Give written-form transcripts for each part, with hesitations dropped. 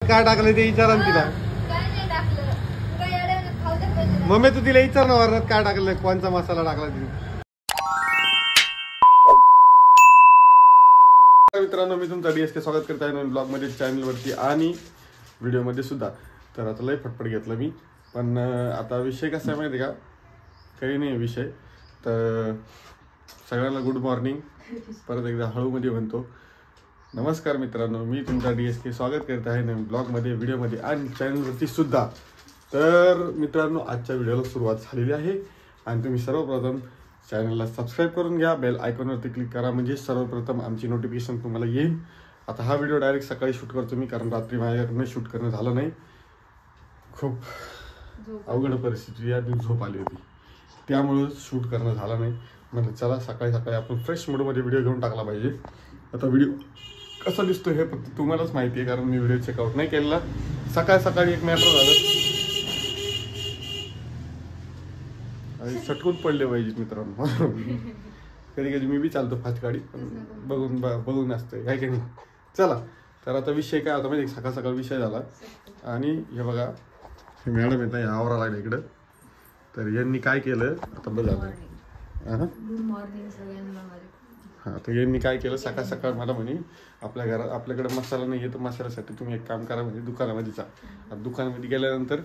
काय टाकलं ते विचारा ना तिला. मम्मी तू तिला विचार ना वरणात काय टाकलं, कोणचा मसाला टाकला तिने. मित्रांनो मी तुमचा DSK स्वागत करत आहे नवीन ब्लॉग मध्ये, चॅनल वरती आणि व्हिडिओ मध्ये सुद्धा. तर आता लय फटफट घेतलं मी, पण आता विषय कसा आहे माहिती का, काही नाही विषय. तर सगळ्यांना गुड मॉर्निंग. परत एकदा हळूमध्ये म्हणतो नमस्कार मित्रांनो, मी तुमचा DSK स्वागत करत आहे नवीन ब्लॉग मध्ये, व्हिडिओ मध्ये आणि चॅनल वरती सुद्धा. तर मित्रांनो आजच्या व्हिडिओला सुरुवात झालेली आहे आणि तुम्ही सर्वप्रथम चॅनलला सबस्क्राईब करून घ्या, बेल आयकॉनवरती क्लिक करा, म्हणजे सर्वप्रथम आमची नोटिफिकेशन तुम्हाला येईल. आता हा व्हिडिओ डायरेक्ट सकाळी शूट करतो मी, कारण रात्री माझ्याकडनं शूट करणं झालं नाही. खूप अवघड परिस्थिती आणि झोप आली होती, त्यामुळं शूट करणं झालं नाही. म्हणजे चला सकाळी सकाळी आपण फ्रेश मूडमध्ये व्हिडिओ घेऊन टाकला पाहिजे. आता व्हिडिओ कसा दिसतो हे फक्त तुम्हालाच माहिती आहे, कारण मी व्हिडिओ चेकआउट नाही केलेला. सकाळी एक मॅटर झालं, सटकून पडले पाहिजेत मित्रांनो. कधी कधी मी बी चालतो फास्ट गाडी, पण बघून असतंय काय की नाही. चला तर आता विषय काय होता माहिती, सकाळ सकाळ विषय झाला. आणि हे बघा हे मॅडम येत या आवरा लागले इकडं. तर यांनी काय केलं आता बघा, हां तर यांनी काय केलं, सकाळ सकाळ मला म्हणे आपल्याकडे मसाला नाही आहे, तर मसाल्यासाठी तुम्ही एक काम करा म्हणजे दुकानामध्ये जा. आता दुकानामध्ये गेल्यानंतर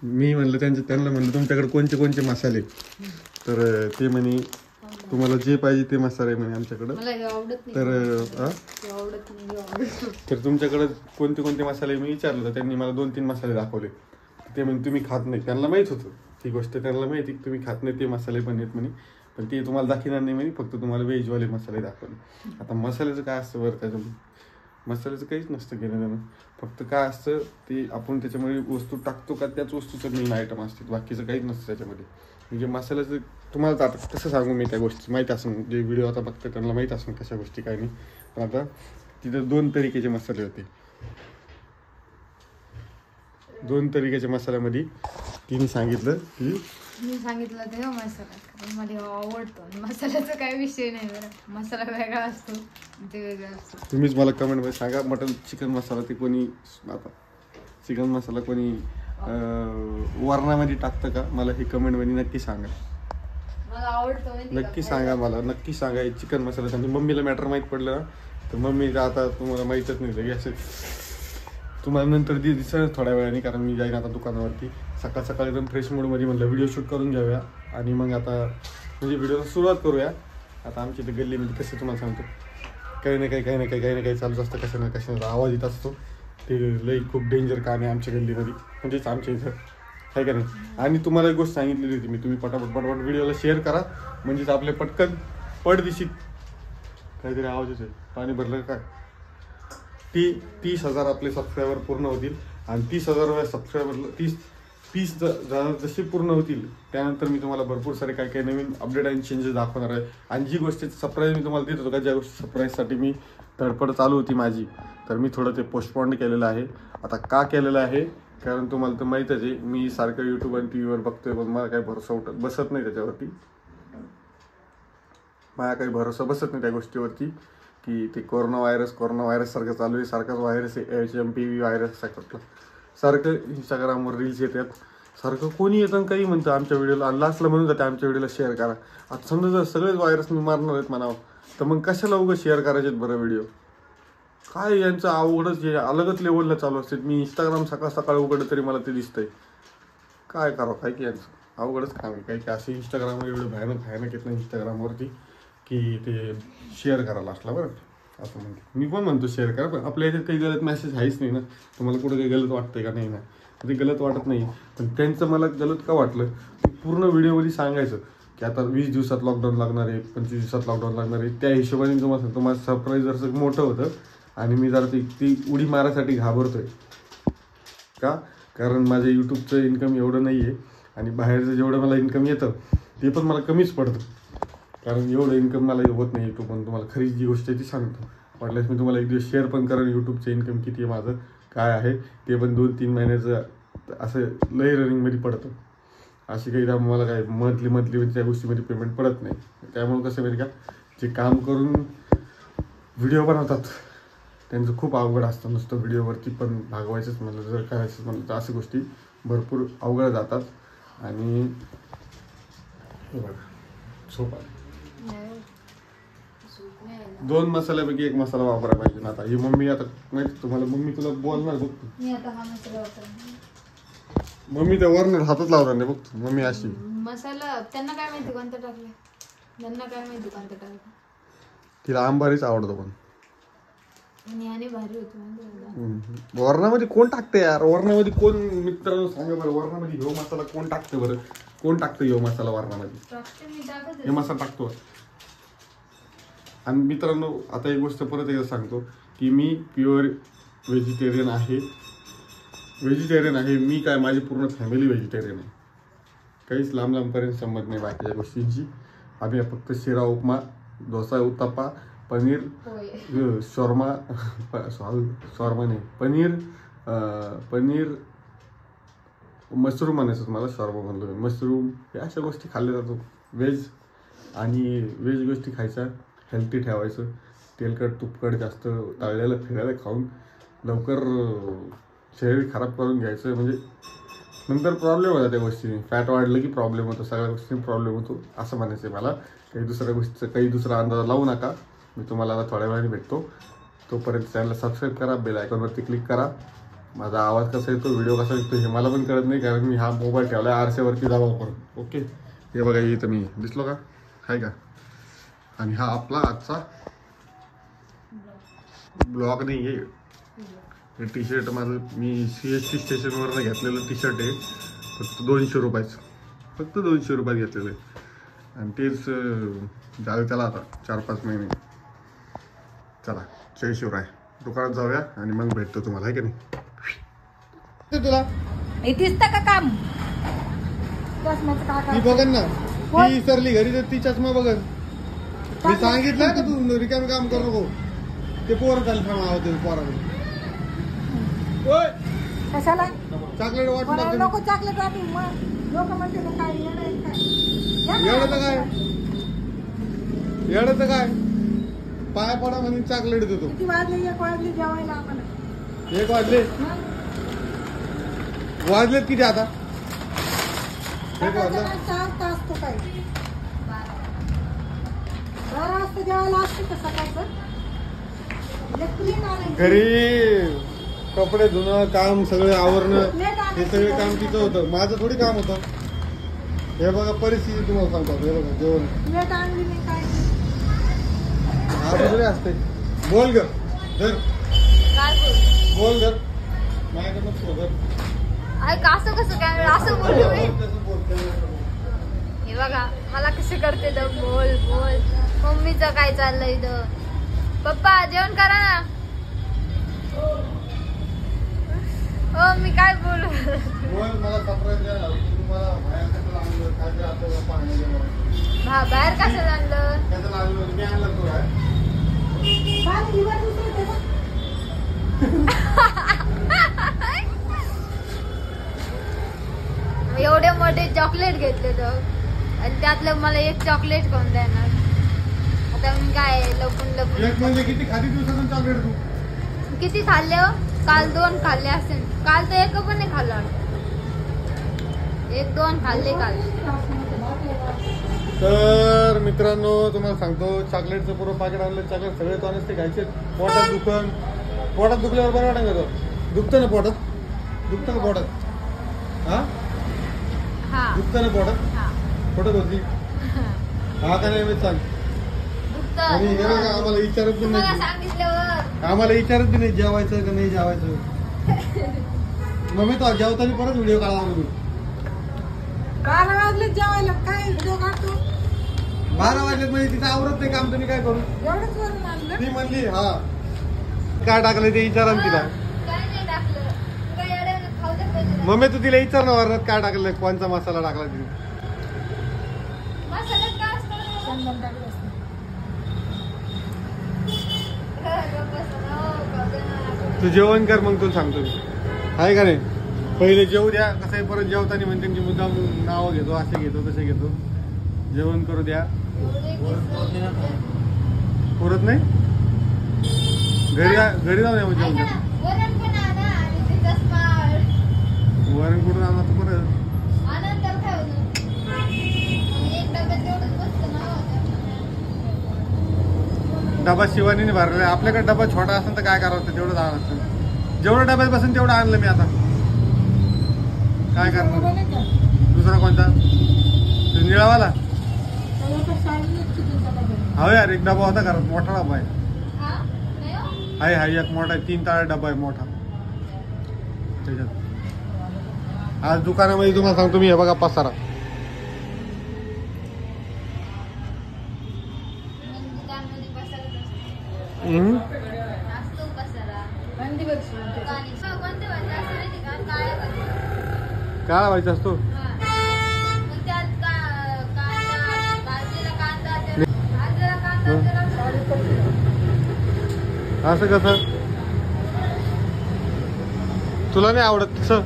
मी म्हणलं त्यांना म्हणलं तुमच्याकडे कोणते मसाले, तर ते म्हणे तुम्हाला जे पाहिजे ते मसाले म्हणे आमच्याकडं. तर तुमच्याकडे कोणते मसाले मी विचारलं, तर त्यांनी मला 2-3 मसाले दाखवले. ते म्हणे तुम्ही खात नाही. त्यांना माहीत होतं ती गोष्ट, त्यांना माहिती तुम्ही खात नाही ते मसाले पण येत म्हणे, पण ते तुम्हाला दाखवणार नाही म्हणे, फक्त तुम्हाला व्हेजवाले मसाले दाखवले. आता मसाल्याचं काय असतं बरं, त्याच्या मसाल्याचं काहीच नसतं केलं त्यानं. फक्त काय असतं ते आपण त्याच्यामध्ये वस्तू टाकतो का त्याच वस्तूचं मेन आयटम असते, बाकीचं काहीच नसतं त्याच्यामध्ये. म्हणजे मसाल्याचं तुम्हाला आता कसं सांगू मी, त्या गोष्टी माहीत असेल, जे व्हिडिओ आता बघते त्यांना माहीत असेल कशा गोष्टी काय नाही. पण आता तिथं 2 तरीकेचे मसाले होते. 2 तरीकेच्या मसाल्यामध्ये तिने सांगितलं की मी सांगितलं ते मसाला, कारण मला आवडतो मसाल्याचा काही विषय नाही. बरं मसाला वेगळा असतो, ते वेगळं असतं. तुम्हीच मला कमेंटमध्ये सांगा, चिकन मसाला ते कोणी, आता चिकन मसाला कोणी वरणामध्ये टाकतं का, मला हे कमेंटमध्ये नक्की सांगा. मला आवडतो नक्की सांगा, मला नक्की सांगा. चिकन मसाला त्यांनी मम्मीला मॅटर माहीत पडलं ना, तर मम्मी आता तुम्हाला माहीतच नाही की असं तुम्हाला नंतर दिसेल थोड्या वेळाने, कारण मी जाईन आता दुकानावरती. सकाळ सकाळी एकदम फ्रेश मूडमध्ये म्हणलं व्हिडिओ शूट करून घ्याव्या आणि मग आता म्हणजे व्हिडिओला सुरुवात करूया. आता आमच्या इथे गल्लीमध्ये कसं तुम्हाला सांगतो, काही ना काही चालूच असतं, कशाचा आवाज येत असतो. ते लई खूप डेंजर काम आहे आमच्या गल्लीमध्ये, म्हणजेच आमच्या इथं आहे का नाही. आणि तुम्हाला एक गोष्ट सांगितलेली होती मी, तुम्ही पटापट व्हिडिओला शेअर करा, म्हणजेच आपले पटकन पडदिशीत काहीतरी आवाज येतोय, पाणी भरलं काय. 30,000 आपले सबस्क्रायबर पूर्ण होतील आणि 30,000 सबस्क्रायबरला 30,000 जसे पूर्ण होतील त्यानंतर मी तुम्हाला भरपूर सारे काही नवीन अपडेट आणि चेंजेस दाखवणार आहे. आणि जी गोष्टी सरप्राईज मी तुम्हाला देत होतो का, ज्या गोष्टी सरप्राईजसाठी मी धडपड चालू होती माझी, तर मी थोडं ते पोस्टपोन केलेलं आहे. आता का केलेलं आहे, कारण तुम्हाला तर माहीतच आहे, मी सारखं यूट्यूब आणि TV वर बघतोय, पण मला काही भरोसा बसत नाही त्याच्यावरती. मला काही भरोसा बसत नाही त्या गोष्टीवरती की ते कोरोना व्हायरस सारखं चालू आहे, सारखाच व्हायरस आहे, HMPV व्हायरस सारखं इंस्टाग्रामवर रील्स येतात, सारखं कोणी येतं काही म्हणतं आमच्या व्हिडिओला, लास्टला म्हणून जाते आमच्या व्हिडिओला शेअर करा. आता समजा जर सगळेच व्हायरसने मारणार आहेत म्हणावं, तर मग कशाला उगं शेअर करायचे बरं व्हिडिओ. काय यांचं अवघडच हे अलगच लेवलला चालू असते. मी इंस्टाग्राम सकाळ उघडलं तरी मला ते दिसतंय. काय करावं काय की यांचं अवघडच काम आहे. काही की असे इंस्टाग्रामवर एवढं भयानक येत नाही इंस्टाग्रामवरती की ते शेअर करायला असला बरं असं म्हणते. मी पण म्हणतो शेअर करा, पण आपल्या याच्यात काही गलत मेसेज आहेच नाही ना. तुम्हाला कुठं काही गलत वाटतंय का नाही ना, ते गलत वाटत नाही. पण त्यांचं मला गलत का वाटलं, पूर्ण व्हिडिओमध्ये सांगायचं की आता 20 दिवसात लॉकडाऊन लागणार आहे, 25 दिवसात लॉकडाऊन लागणार आहे. त्या हिशोबाने तुम्हाला सांगतो माझं सरप्राईज जरासं मोठं होतं आणि मी जरा ती उडी मारायसाठी घाबरतोय का, कारण माझ्या यूट्यूबचं इन्कम एवढं नाही आहे आणि बाहेरचं जेवढं मला इन्कम येतं ते पण मला कमीच पडतं, कारण एवढं इन्कम मला होत नाही यूट्यूब. पण तुम्हाला खरी जी गोष्ट आहे ती सांगतो, वाटल्यास मी तुम्हाला एक दिवस शेअर पण करेन यूट्यूबचं इन्कम किती आहे माझं काय आहे ते पण. 2-3 महिन्याचं असं लई रनिंगमध्ये पडतं. अशी काही मला काय मंथली त्या गोष्टीमध्ये पेमेंट पडत नाही. त्यामुळे कसं माहिती का, जे काम करून व्हिडिओ बनवतात त्यांचं खूप अवघड असतं. नुसतं व्हिडिओवरती पण भागवायचंच म्हणलं, जर करायचंच म्हणलं तर अशा गोष्टी भरपूर अवघड जातात. आणि हे बघा सोपा दोन मसाल्यापैकी एक मसाला वापरायला पाहिजे ना. आता ही मम्मी, आता माहिती तुम्हाला, मम्मी तुला बोलणार बघ, मी आता हा मसाला वापरणार. मम्मी त्या वरणार हातच लावणार नाही बघ मम्मी अशी. मसाला त्यांना काय माहिती कोणतं टाकलं, त्यांना काय माहिती कोणतं टाकलं. तिला आंबारीच आवडतो पण आणि भारी होतो. वरणामध्ये कोण टाकते यार, वरणामध्ये कोण, मित्रांनो सांगा बरं, वरणामध्ये ह्यो मसाला कोण टाकते बरं, कोण टाकतं ह्यो मसाला वरणामध्ये? हे मसाला टाकतो. आणि मित्रांनो आता एक गोष्ट परत एकदा सांगतो की मी प्युअर व्हेजिटेरियन आहे. मी काय, माझी पूर्ण फॅमिली व्हेजिटेरियन आहे. काहीच लांब लांबपर्यंत संबंध नाही बाकीच्या गोष्टींची. आम्ही फक्त शिरा, उपमा, डोसा, उत्तप्पा, पनीर, शॉर्मा नाही, पनीर मशरूम म्हणायचं मला, शॉर्मा म्हणलो मी, मशरूम, हे अशा गोष्टी खाल्ल्या जातो. व्हेज गोष्टी खायच्या, हेल्थी ठेवायचं. तेलकट तुपकट जास्त तळलेलं फिरायला खाऊन लवकर शरीर खराब करून घ्यायचं, म्हणजे नंतर प्रॉब्लेम होता त्या गोष्टी. फॅट वाढलं की प्रॉब्लेम होतो, सगळ्या गोष्टी प्रॉब्लेम होतो असं म्हणायचं आहे मला. काही दुसरा अंदाज लावू नका. मी तुम्हाला आता थोड्या वेळाने भेटतो. तोपर्यंत चॅनलला सबस्क्राईब करा, बेल आयकॉनवरती क्लिक करा. माझा आवाज कसा येतो, व्हिडिओ कसा येतो हे मला पण कळत नाही, कारण मी हा मोबाईल ठेवला आहे आरशावरती दाबा करून. ओके, हे बघा इथं मी दिसलो का, आहे का? आणि हा आपला आजचा ब्लॉग नाही आहे. हे टी शर्ट माझं मी CST स्टेशनवरनं घेतलेलं टी शर्ट आहे. फक्त 200 रुपयाचं, फक्त 200 रुपयात घेतलेलं आहे. आणि तेच झालं त्याला आता 4-5 महिने. चला जय शिवराय, दुकानात जाऊया आणि मग भेटतो तुम्हाला, आहे की नाही? तुला का काम ती बघन ना, ती विसरली घरी तर ती चष्मा बघन. मी सांगितलं का तू रिकामी काम करू नको. ते पोरं चालू थांबा पोराला कशाला चॉकलेट वाटलं नको, चॉकलेट वाटू मग लोक म्हणते काय येडचं काय पाया पडा म्हणून चॉकलेट देतो. किती वाजले? 1 वाजले जेवायला आम्हाला. 1 वाजलेत किती आता? 1 वाजला. 4 तास तो काय 12 वाजता जेवायला असते का सकाळचं? घरी कपडे धुणं काम सगळे आवरणं हे सगळे काम तिचं होतं, माझं थोडी काम होतं. हे बघा परिस्थिती तुम्हाला सांगतो. हे बघा जेवण दुसरे असते. बोल ग धर, बोल धर, माझ्याकडे नको धर. असं कसं काय असं बोलतो मी? हे बघा मला कसे करते द बोल बोल. मम्मीचं काय चाललंय इथं? पप्पा जेवण करा ना. हो मी काय बोलू? मला बाहेर कशाला आणलं? मी आणलं तो एवढे मोठे चॉकलेट घेतले तर, आणि त्यातलं मला एक चॉकलेट कोण देणार? आता मी काय लपून म्हणजे किती खाली दिवसातून चॉकलेट तू किती खाल्ले हो? काल 2 खाल्ले असेल. काल तर 1 पण नाही खाल्ला. 1-2 खाल्ले काल. तर मित्रांनो तुम्हाला सांगतो, चॉकलेटचं पूर्ण पाकिट आणलं. चॉकलेट सगळे तो ते खायचे. पोटात दुखल्यावर बरं वाटत का? दुखतं ना पोटात? दुखतं का पोटात? हा दुखतं ना पोटात? पोटात होती हा का नाही सांग. आणि हे बघा आम्हाला विचारत बी नाही, आम्हाला विचारत बी नाही जेवायचं का नाही जेवायचं. मग मी तो जेवताना परत व्हिडिओ काढला. मी 12 वाजले जेवायला काय व्हिडिओ काढतो? 12 वाजले म्हणजे तिचं आवरत नाही काम, तुम्ही काय करू? एवढंच वरून आणलं. ती म्हणली हा काय टाकलं ते विचारा तिला. काय नाही टाकलं? काय एवढं खाऊ दे पहिले. मम्मी तू तिला विचार ना वरणात काय टाकलं, कोणता मसाला टाकला तिने. मसाल्यात काय असतं? संगम टाकलं असतं. तू जेवण कर मग तुला सांगतो मी, आहे का नाही? पहिले जेवू द्या. कसं आहे परत जेवताना म्हणजे त्यांची मुद्दाम नावं घेतो, असे घेतो तसे घेतो. जेवण करू द्या. पुरत नाही घरी जाऊन या म्हणजे ऐका ना, वरण पण आणा आणि तिथंच माळ. वरण कुठून आणा तू परत आनंद ठेवलं. एक डब्यात तेवढंच बसतं ना. डबा शिवानीने भरला. आपल्याकडे डबा छोटा असेल तर काय करावं तेवढं जावं लागतं. जेवढं डब्यात बसून तेवढं आणलं मी आता. काय करणार दुसरा कोणता निळावाला हो यार. एक डबा होता घरात मोठा डबा आहे. हाय हाय एक मोठा आहे 3 ताळा डबा आहे मोठा त्याच्यात. आज दुकानामध्ये तुम्हाला सांगतो मी हे बघा पसारा. काळा व्हायचा असतो. असं कसं तुला नाही आवडत तसं?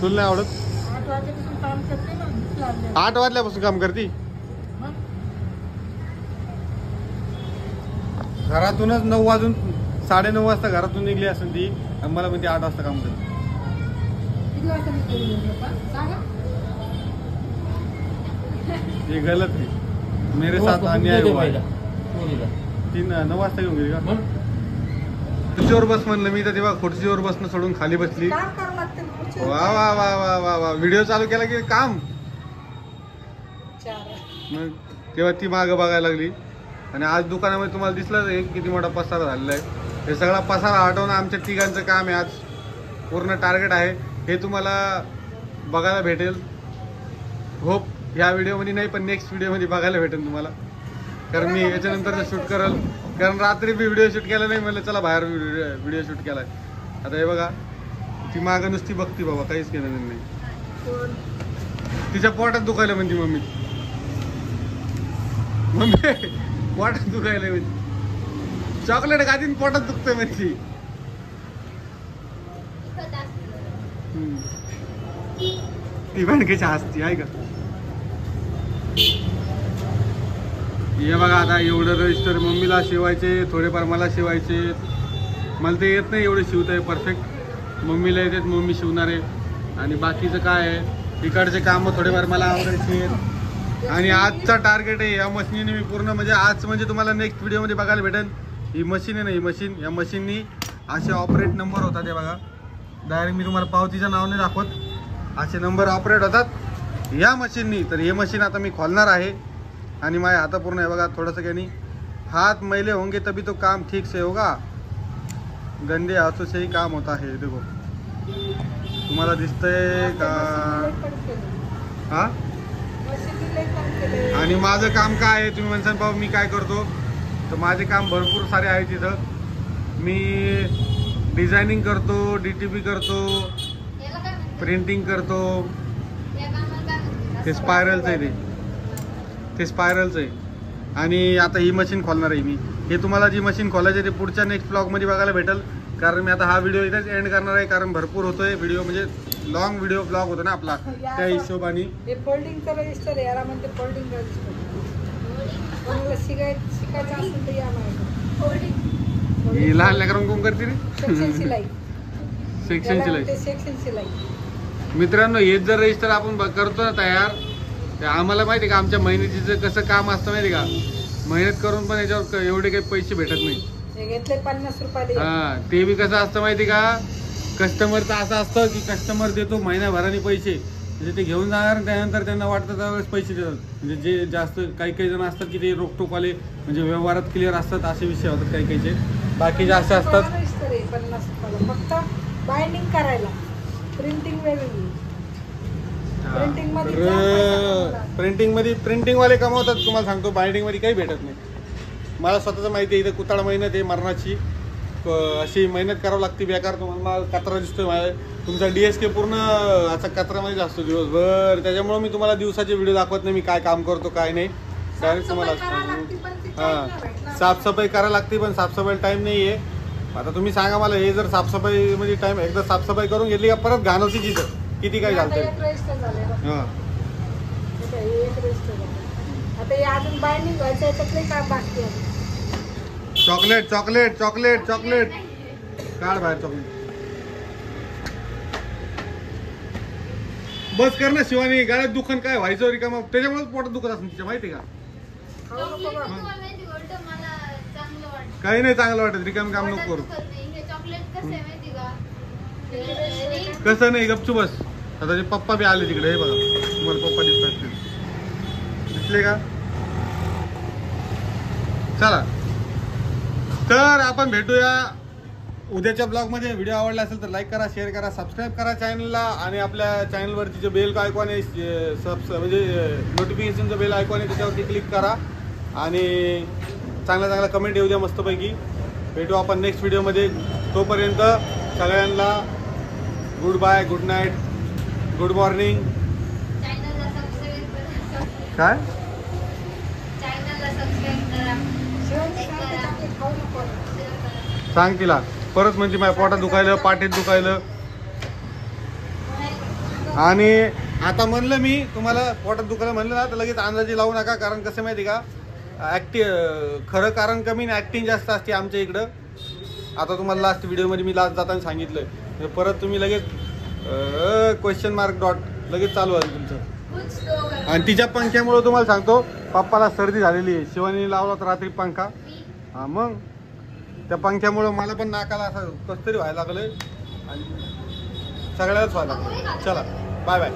तुला नाही आवडत? 8 वाजल्यापासून काम करती. घरातूनच 9 वाजून 9:30 वाजता घरातून निघली असेल ती आणि मला म्हणते 8 वाजता काम करते. ये गलत है. मेरे साथ अन्याय हुआ. 9 वाजता घेऊन गेली का? खुर्चीवर बस म्हणलं मी तर तेव्हा खुर्चीवर बसणं सोडून खाली बसली. वा वा वा वा वा वा. व्हिडिओ चालू केला की काम. मग तेव्हा ती मागं बघायला लागली. आणि आज दुकानामध्ये तुम्हाला दिसलं किती मोठा पसारा झालेला आहे. हे सगळा पसारा हटवणं आमच्या तिघांचं काम आहे. आज पूर्ण टार्गेट आहे. हे तुम्हाला बघायला भेटेल. होप ह्या व्हिडिओमध्ये नाही पण नेक्स्ट व्हिडिओमध्ये बघायला भेटेल तुम्हाला. कारण मी याच्यानंतर शूट करेल. कारण रात्री मी व्हिडिओ शूट केला नाही म्हणलं चला बाहेर व्हिडिओ शूट केलाय. आता हे बघा ती मागं नुसती बघती बाबा काहीच केलं नाही. तिच्या पोटात दुखायला म्हणती मम्मी पोटात दुखायला म्हणजे चॉकलेट खातीन पोटात दुखतंय म्हणती. ती बँकेची हसती आहे का. हे बघा आता एवढं रजिस्टर मम्मीला शिवायचे थोडेफार मला शिवायचे. मला ते येत नाही एवढे शिवत आहे परफेक्ट. मम्मीला येतात मम्मी शिवणार आहे. आणि बाकीचं काय आहे इकडचे कामं थोडेफार मला आवडायचे. आणि आजचा टार्गेट आहे या मशीनीने मी पूर्ण म्हणजे आज म्हणजे तुम्हाला नेक्स्ट व्हिडिओमध्ये बघायला भेटेल. ही मशीन आहे ना ही मशीन या मशीननी असे ऑपरेट नंबर होतात. हे बघा डायरेक्ट मी तुम्हाला पावतीचं नाव नाही दाखवत. असे नंबर ऑपरेट होतात या मशीननी. तर हे मशीन आता मी खोलणार आहे. आणि माझ्या हाता पूर्ण आहे बघा थोडंसं काही हाथ मैले होंगे तभी तो काम ठीक से होगा. गंदे हाथों से ही काम होता है. देखो तुम्हाला दिसतंय का. हा आणि माझं काम काय आहे तुम्ही म्हणसान बाबा मी काय करतो. तर माझे काम भरपूर सारे आहे तिथं. मी डिझायनिंग करतो, DTP करतो, प्रिंटिंग करतो. ते स्पायरलचं आहे ते स्पायरलचं आहे. आणि आता ही मशीन खोलणार आहे मी. हे तुम्हाला जी मशीन खोलायची आहे ते पुढच्या नेक्स्ट ब्लॉगमध्ये बघायला भेटेल. कारण मी आता हा व्हिडिओ इथेच एंड करणार आहे. कारण भरपूर होतोय व्हिडिओ म्हणजे लॉंग व्हिडिओ ब्लॉग होतो ना आपला त्या हिशोबाने. हे फोल्डिंगचं रजिस्टर आहे याला म्हणते फोल्डिंग रजिस्टर. कोणाला शिकायचं असेल तर या ही लहान लेकरांना कोण करते रे. सेक्शन शिलाई. सेक्शन शिलाई मित्रांनो हेच जर रजिस्टर आपण करतो ना तयार ते आम्हाला माहिती आहे का आमच्या मेहनतीचं कसं काम असतं माहिती का. मेहनत करून पण याच्यावर एवढे काही पैसे भेटत नाही. घेतले 50 रुपये. हा ते बी कसं असतं माहिती का. कस्टमरचं असं असतं की कस्टमर देतो महिन्याभराने पैसे म्हणजे ते घेऊन जाणार आणि त्यानंतर त्यांना वाटतं त्यावेळेस पैसे देतात. म्हणजे जे जास्त काही जण असतात की ते रोकटोकवाले म्हणजे व्यवहारात क्लिअर असतात असे विषय होतात काही बाकी जास्त असतात. 50 रुपयाला फक्त बाइंडिंग करायला. प्रिंटिंग वेगळी. प्रिंटिंग मध्ये प्रिंटिंग वाले कमावतात. तुम्हाला सांगतो बाइंडिंग मध्ये काही भेटत नाही. मला स्वतःच माहिती आहे. इथं कुताळ मेहनत आहे मरणाची. अशी मेहनत करावं लागते बेकार. तुम्हाला कचरा दिसतोय माझ्या तुमचा DSK पूर्ण असा कचऱ्यामध्येच असतो दिवसभर. त्याच्यामुळे मी तुम्हाला दिवसाचे व्हिडिओ दाखवत नाही मी काय काम करतो काय नाही. डायरेक्ट तुम्हाला हां साफसफाई करायला लागते पण साफसफाईला टाईम नाही आहे. आता तुम्ही सांगा मला हे जर साफसफाईमध्ये टाईम एकदा साफसफाई करून घेतली का परत घाण होती तिथं किती काय झालं. हां आता हे अजून बाइंडिंग व्हायचं याच्यातले काम बाकी आहे. चॉकलेट चॉकलेट चॉकलेट चॉकलेट काढ बाहेर चॉकलेट. बस कर ना शिवानी, गाड्यात दुकान काय व्हायचं रिकामा, त्याच्यामुळे पोटात दुखत असं तिच्या माहिती का. काही नाही चांगलं वाटत, रिकाम काम नको करू. कसं नाही, गपचू बस. आता जे पप्पा बी आले तिकडे, हे बघा तुम्हाला पप्पा दिसले का. चला तर आपण भेटूया उद्याच्या ब्लॉग मध्ये. व्हिडिओ आवडला असेल तर लाईक करा, शेअर करा, सबस्क्राईब करा चॅनलला. आणि आपल्या चॅनलवरती जे बेल आयकॉन आहे, म्हणजे नोटिफिकेशनचं बेल आयकॉन आहे, त्याच्यावरती क्लिक करा. आणि चांगला चांगला कमेंट येऊ द्या मस्तपैकी. भेटू आपण नेक्स्ट व्हिडिओमध्ये. तोपर्यंत सगळ्यांना good bye, good night, good morning. काय सांग तिला परत, म्हणजे माझ्या पोटात दुखायलं, पाठीत दुखायलं. आणि आता म्हणलं मी तुम्हाला पोटात दुखायला म्हणलं ना तर लगेच अंदाजे लावू नका, कारण कसं माहिती का, खरं कारण कमी ना ॲक्टिंग जास्त असते आमच्या इकडं. आता तुम्हाला लास्ट व्हिडिओमध्ये मी लास्ट जाताना सांगितलं, परत तुम्ही लगेच क्वेश्चन मार्क डॉट लगेच चालू आहे तुमचं. आणि तिच्या पंख्यामुळं तुम्हाला सांगतो, पप्पाला सर्दी झालेली आहे. शिवानी लावला तर रात्री पंखा, हां मग त्या पंख्यामुळं मला पण नाकाला असं कसं तरी व्हायला लागलं आणि सगळ्यालाच व्हायला लागलं. चला बाय बाय.